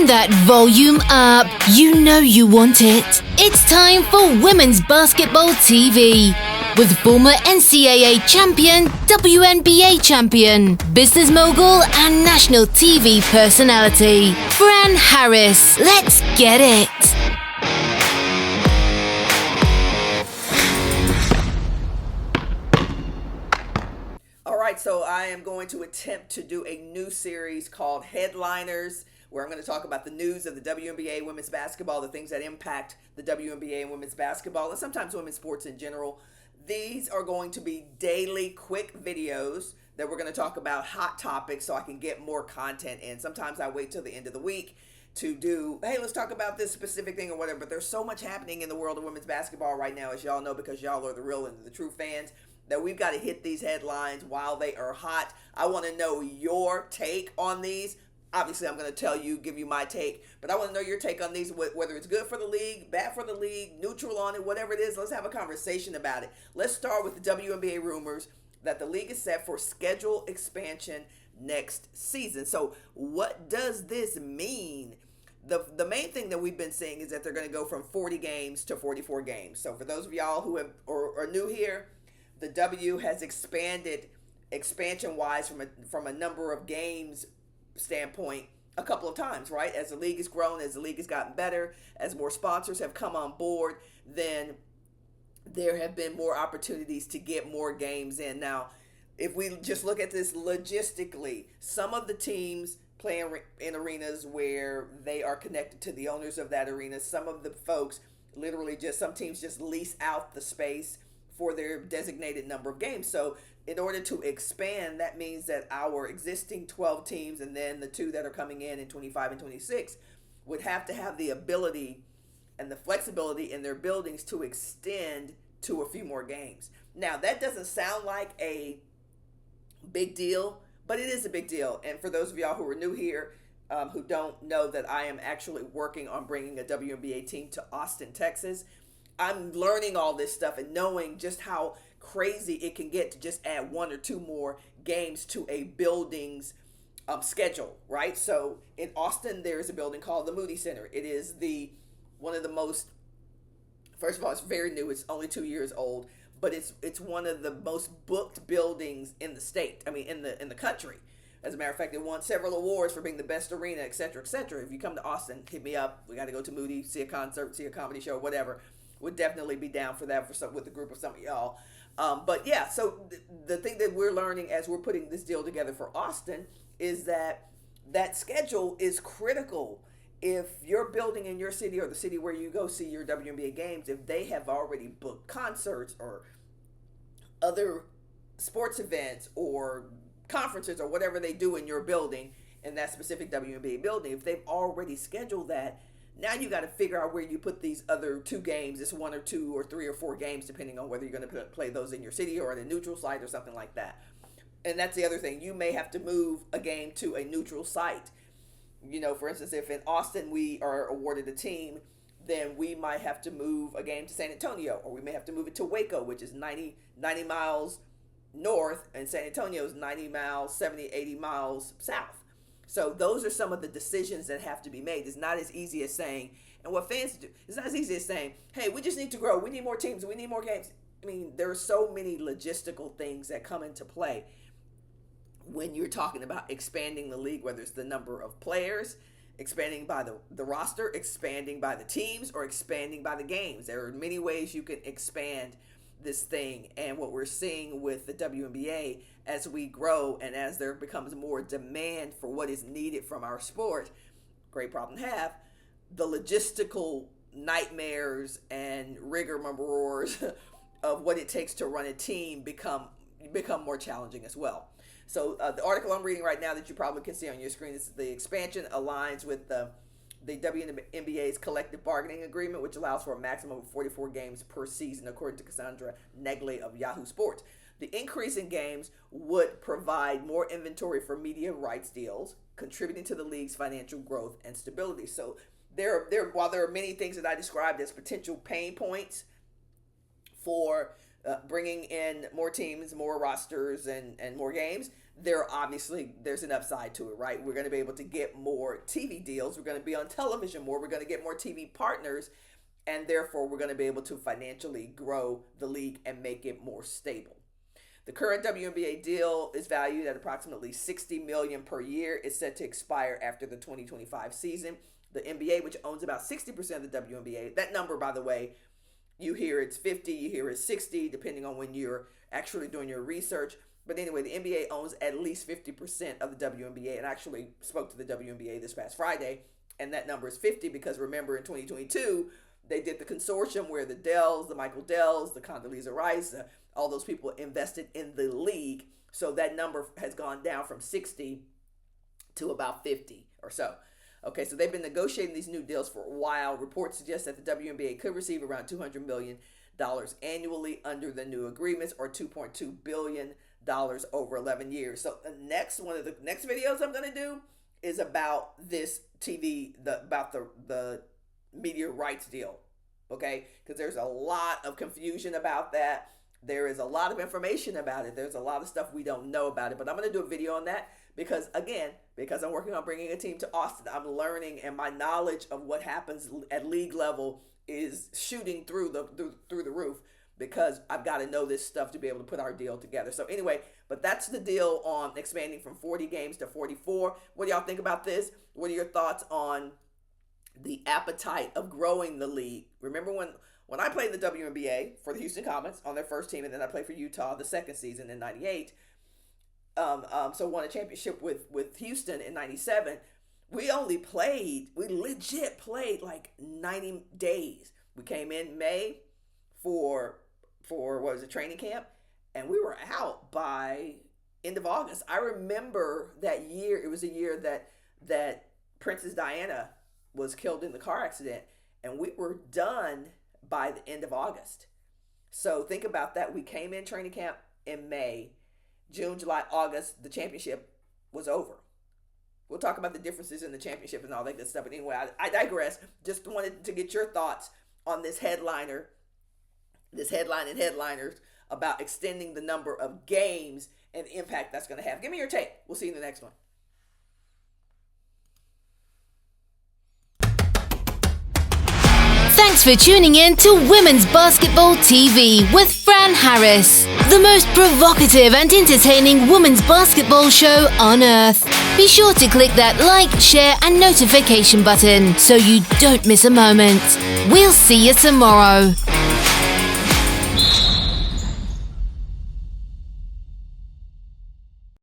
Turn that volume up. You know you want it. It's time for Women's Basketball TV with former NCAA champion, WNBA champion, business mogul, and national TV personality, Fran Harris. Let's get it. So I am going to attempt to do a new series called Headliners, where I'm going to talk about the news of the WNBA women's basketball, the things that impact the WNBA and women's basketball, and sometimes women's sports in general. These are going to be daily quick videos that we're going to talk about hot topics so I can get more content in. Sometimes I wait till the end of the week to do, hey, let's talk about this specific thing or whatever, but there's so much happening in the world of women's basketball right now, as y'all know, because y'all are the real and the true fans, that we've got to hit these headlines while they are hot. I want to know your take on these. Obviously, I'm going to tell you, give you my take, but I want to know your take on these, whether it's good for the league, bad for the league, neutral on it, whatever it is. Let's have a conversation about it. Let's start with the WNBA rumors that the league is set for schedule expansion next season. So what does this mean? The main thing that we've been seeing is that they're going to go from 40 games to 44 games. So for those of y'all who are new here, the W has expanded expansion-wise from a number of games standpoint a couple of times, right? As the league has grown, as the league has gotten better, as more sponsors have come on board, then there have been more opportunities to get more games in. Now, if we just look at this logistically, some of the teams play in arenas where they are connected to the owners of that arena. Some of the folks some teams just lease out the space for their designated number of games. So in order to expand, that means that our existing 12 teams and then the two that are coming in 25 and 26 would have to have the ability and the flexibility in their buildings to extend to a few more games. Now, that doesn't sound like a big deal, but it is a big deal. And for those of y'all who are new here, who don't know that I am actually working on bringing a WNBA team to Austin, Texas, I'm learning all this stuff and knowing just how crazy it can get to just add one or two more games to a building's schedule, right? So in Austin, there's a building called the Moody Center. It is one of the most, first of all, it's very new. It's only 2 years old, but it's one of the most booked buildings in the state. I mean, in the country. As a matter of fact, it won several awards for being the best arena, et cetera, et cetera. If you come to Austin, hit me up. We got to go to Moody, see a concert, see a comedy show, whatever. Would definitely be down for that with a group of some of y'all. But yeah, so the thing that we're learning as we're putting this deal together for Austin is that schedule is critical. If your building in your city or the city where you go see your WNBA games, if they have already booked concerts or other sports events or conferences or whatever they do in your building, in that specific WNBA building, if they've already scheduled that, now you got to figure out where you put these other two games, this 1 or 2 or 3 or 4 games, depending on whether you're going to play those in your city or at a neutral site or something like that. And that's the other thing. You may have to move a game to a neutral site. You know, for instance, if in Austin we are awarded a team, then we might have to move a game to San Antonio, or we may have to move it to Waco, which is 90 miles north, and San Antonio is 90 miles, 70, 80 miles south. So those are some of the decisions that have to be made. It's not as easy as saying, and what fans do, it's not as easy as saying, hey, we just need to grow. We need more teams. We need more games. I mean, there are so many logistical things that come into play when you're talking about expanding the league, whether it's the number of players, expanding by the roster, expanding by the teams, or expanding by the games. There are many ways you can expand this thing. And what we're seeing with the WNBA, as we grow and as there becomes more demand for what is needed from our sport, great problem to have, the logistical nightmares and rigmaroles of what it takes to run a team become more challenging as well. So the article I'm reading right now that you probably can see on your screen is the expansion aligns with the WNBA's collective bargaining agreement, which allows for a maximum of 44 games per season, according to Cassandra Negley of Yahoo Sports. The increase in games would provide more inventory for media rights deals, contributing to the league's financial growth and stability. So while there are many things that I described as potential pain points for bringing in more teams, more rosters, and more games, there's an upside to it, right? We're going to be able to get more TV deals. We're going to be on television more. We're going to get more TV partners, and therefore we're going to be able to financially grow the league and make it more stable. The current WNBA deal is valued at approximately $60 million per year. It's set to expire after the 2025 season. The NBA, which owns about 60% of the WNBA, that number, by the way, you hear it's 50, you hear it's 60, depending on when you're actually doing your research. But anyway, the NBA owns at least 50% of the WNBA, and I actually spoke to the WNBA this past Friday, and that number is 50 because remember in 2022, they did the consortium where the Dells, the Michael Dells, the Condoleezza Rice, all those people invested in the league. So that number has gone down from 60 to about 50 or so. Okay, so they've been negotiating these new deals for a while. Reports suggest that the WNBA could receive around $200 million annually under the new agreements, or $2.2 billion over 11 years. So one of the next videos I'm going to do is about this TV, about the media rights deal. Okay, because there's a lot of confusion about that. There is a lot of information about it. There's a lot of stuff we don't know about it, but I'm going to do a video on that because I'm working on bringing a team to Austin. I'm learning, and my knowledge of what happens at league level is shooting through the roof because I've got to know this stuff to be able to put our deal together. So anyway, but that's the deal on expanding from 40 games to 44. What do y'all think about this? What are your thoughts on the appetite of growing the league? Remember when I played in the WNBA for the Houston Comets on their first team, and then I played for Utah the second season in '98. So won a championship with Houston in '97. We legit played like 90 days. We came in May for what was it, training camp, and we were out by end of August. I remember that year. It was a year that Princess Diana was killed in the car accident, and we were done by the end of August. So think about that. We came in training camp in May, June, July, August, the championship was over. We'll talk about the differences in the championship and all that good stuff. But anyway, I digress. Just wanted to get your thoughts on this headline and headliners about extending the number of games and the impact that's going to have. Give me your take. We'll see you in the next one. Thanks for tuning in to Women's Basketball TV with Fran Harris, the most provocative and entertaining women's basketball show on earth. Be sure to click that like, share, and notification button so you don't miss a moment. We'll see you tomorrow.